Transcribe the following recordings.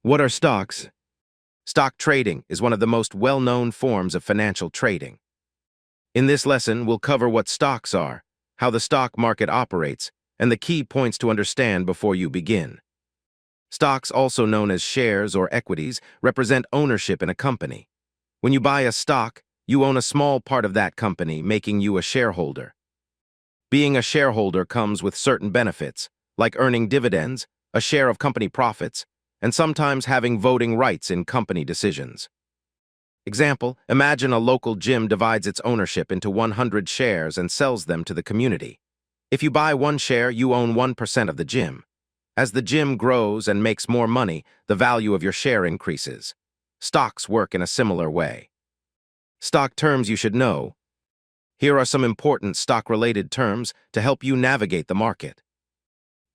What are stocks? Stock trading is one of the most well-known forms of financial trading. In this lesson, we'll cover what stocks are, how the stock market operates, and the key points to understand before you begin. Stocks, also known as shares or equities, represent ownership in a company. When you buy a stock, you own a small part of that company, making you a shareholder. Being a shareholder comes with certain benefits, like earning dividends, a share of company profits, and sometimes having voting rights in company decisions. Example, imagine a local gym divides its ownership into 100 shares and sells them to the community. If you buy one share, you own 1% of the gym. As the gym grows and makes more money, the value of your share increases. Stocks work in a similar way. Stock terms you should know. Here are some important stock-related terms to help you navigate the market.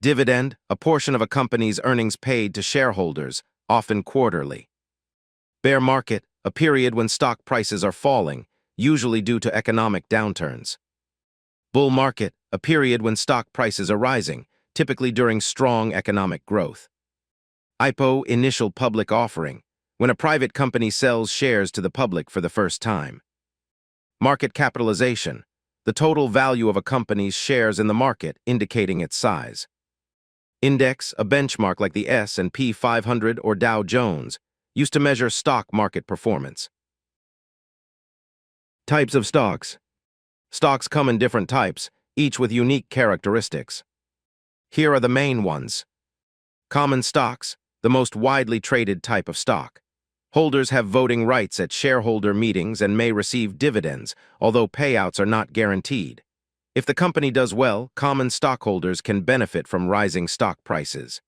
Dividend, a portion of a company's earnings paid to shareholders, often quarterly. Bear market, a period when stock prices are falling, usually due to economic downturns. Bull market, a period when stock prices are rising, typically during strong economic growth. IPO, initial public offering, when a private company sells shares to the public for the first time. Market capitalization, the total value of a company's shares in the market, indicating its size. Index, a benchmark like the S&P 500 or Dow Jones, used to measure stock market performance. Types of stocks. Stocks come in different types, each with unique characteristics. Here are the main ones. Common stocks, the most widely traded type of stock. Holders have voting rights at shareholder meetings and may receive dividends, although payouts are not guaranteed. If the company does well, common stockholders can benefit from rising stock prices.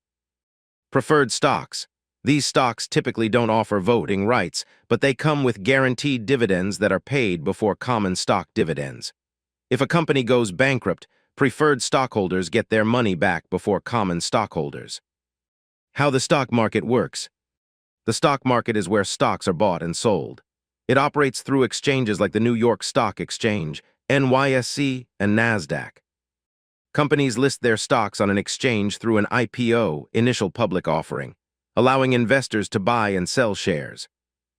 Preferred stocks. These stocks typically don't offer voting rights, but they come with guaranteed dividends that are paid before common stock dividends. If a company goes bankrupt, preferred stockholders get their money back before common stockholders. How the stock market works. The stock market is where stocks are bought and sold. It operates through exchanges like the New York Stock Exchange, NYSE and NASDAQ. Companies list their stocks on an exchange through an IPO, initial public offering, allowing investors to buy and sell shares.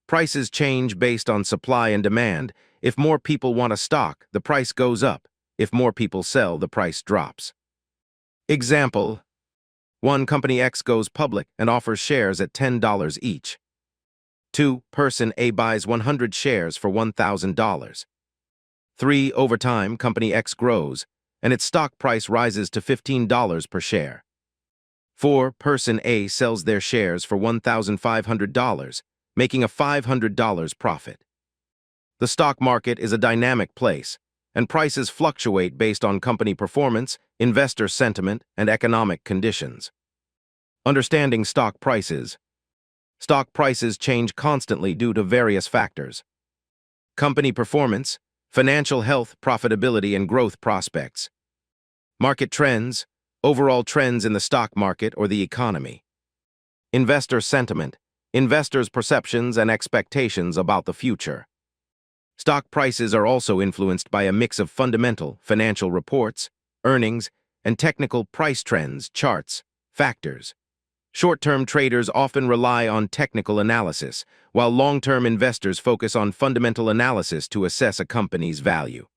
Prices change based on supply and demand. If more people want a stock, the price goes up. If more people sell, the price drops. Example: 1. Company X goes public and offers shares at $10 each. 2. Person A buys 100 shares for $1,000. 3. Over time, Company X grows, and its stock price rises to $15 per share. 4. Person A sells their shares for $1,500, making a $500 profit. The stock market is a dynamic place, and prices fluctuate based on company performance, investor sentiment, and economic conditions. Understanding stock prices. Stock prices change constantly due to various factors. Company performance, financial health, profitability, and growth prospects. Market trends, overall trends in the stock market or the economy. Investor sentiment, investors' perceptions and expectations about the future. Stock prices are also influenced by a mix of fundamental, financial reports, earnings, and technical price trends, charts, factors. Short-term traders often rely on technical analysis, while long-term investors focus on fundamental analysis to assess a company's value.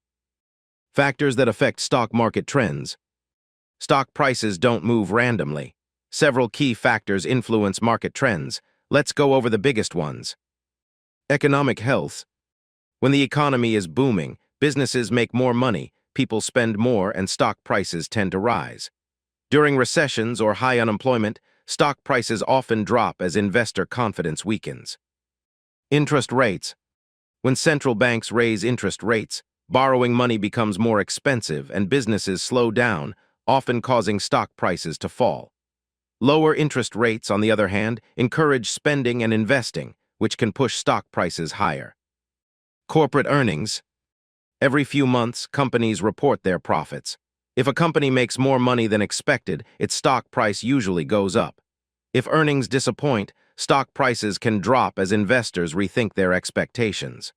Factors that affect stock market trends. Stock prices don't move randomly. Several key factors influence market trends. Let's go over the biggest ones. Economic health. When the economy is booming, businesses make more money, people spend more, and stock prices tend to rise. During recessions or high unemployment, stock prices often drop as investor confidence weakens. Interest rates. When central banks raise interest rates, borrowing money becomes more expensive and businesses slow down, often causing stock prices to fall. Lower interest rates, on the other hand, encourage spending and investing, which can push stock prices higher. Corporate earnings. Every few months, companies report their profits. If a company makes more money than expected, its stock price usually goes up. If earnings disappoint, stock prices can drop as investors rethink their expectations.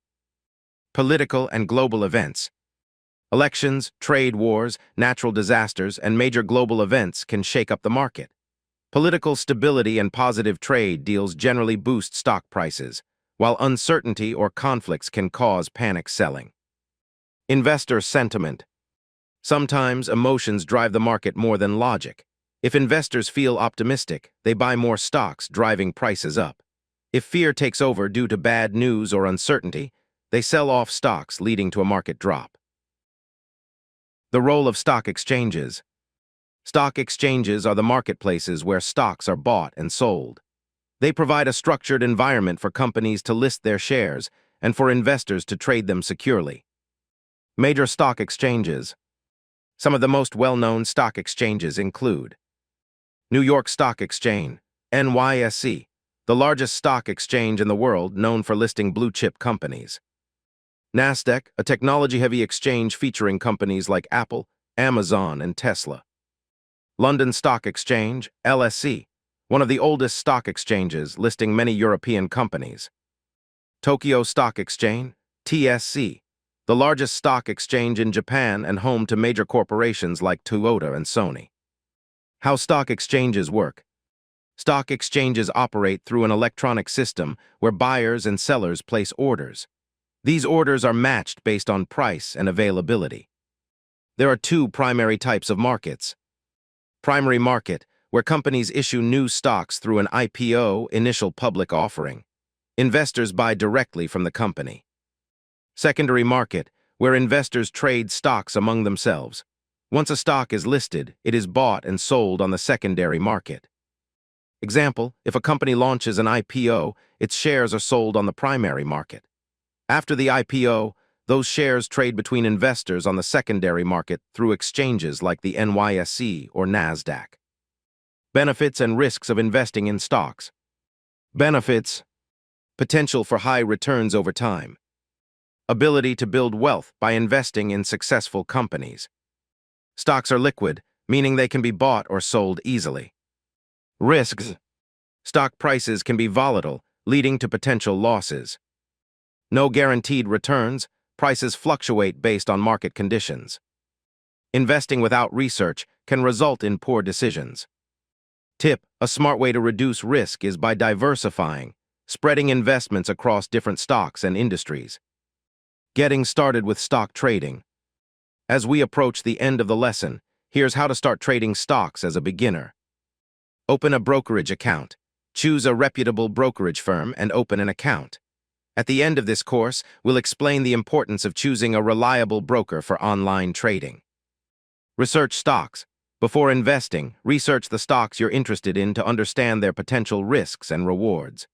Political and global events. Elections, trade wars, natural disasters, and major global events can shake up the market. Political stability and positive trade deals generally boost stock prices, while uncertainty or conflicts can cause panic selling. Investor sentiment. Sometimes emotions drive the market more than logic. If investors feel optimistic, they buy more stocks, driving prices up. If fear takes over due to bad news or uncertainty, they sell off stocks, leading to a market drop. The role of stock exchanges. Stock exchanges are the marketplaces where stocks are bought and sold. They provide a structured environment for companies to list their shares and for investors to trade them securely. Major stock exchanges. Some of the most well-known stock exchanges include New York Stock Exchange, NYSE, the largest stock exchange in the world known for listing blue-chip companies. NASDAQ, a technology-heavy exchange featuring companies like Apple, Amazon, and Tesla. London Stock Exchange, LSE, one of the oldest stock exchanges listing many European companies. Tokyo Stock Exchange, TSC, the largest stock exchange in Japan and home to major corporations like Toyota and Sony. How stock exchanges work. Stock exchanges operate through an electronic system where buyers and sellers place orders. These orders are matched based on price and availability. There are two primary types of markets. Primary market, where companies issue new stocks through an IPO, initial public offering. Investors buy directly from the company. Secondary market, where investors trade stocks among themselves. Once a stock is listed, it is bought and sold on the secondary market. Example, if a company launches an IPO, its shares are sold on the primary market. After the IPO, those shares trade between investors on the secondary market through exchanges like the NYSE or NASDAQ. Benefits and risks of investing in stocks. Benefits: potential for high returns over time. Ability to build wealth by investing in successful companies. Stocks are liquid, meaning they can be bought or sold easily. Risks: stock prices can be volatile, leading to potential losses. No guaranteed returns, prices fluctuate based on market conditions. Investing without research can result in poor decisions. Tip: a smart way to reduce risk is by diversifying, spreading investments across different stocks and industries. Getting started with stock trading. As we approach the end of the lesson, here's how to start trading stocks as a beginner. Open a brokerage account. Choose a reputable brokerage firm and open an account. At the end of this course, we'll explain the importance of choosing a reliable broker for online trading. Research stocks. Before investing, research the stocks you're interested in to understand their potential risks and rewards.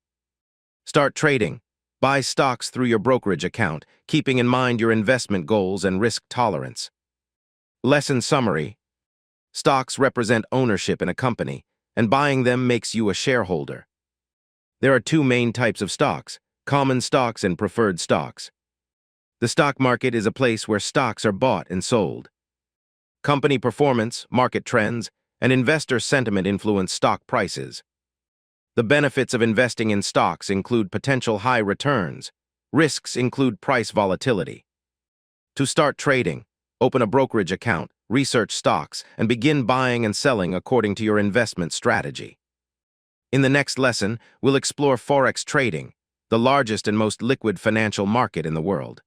Start trading. Buy stocks through your brokerage account, keeping in mind your investment goals and risk tolerance. Lesson summary. Stocks represent ownership in a company, and buying them makes you a shareholder. There are two main types of stocks: common stocks and preferred stocks. The stock market is a place where stocks are bought and sold. Company performance, market trends, and investor sentiment influence stock prices. The benefits of investing in stocks include potential high returns. Risks include price volatility. To start trading, open a brokerage account, research stocks, and begin buying and selling according to your investment strategy. In the next lesson, we'll explore Forex trading, the largest and most liquid financial market in the world.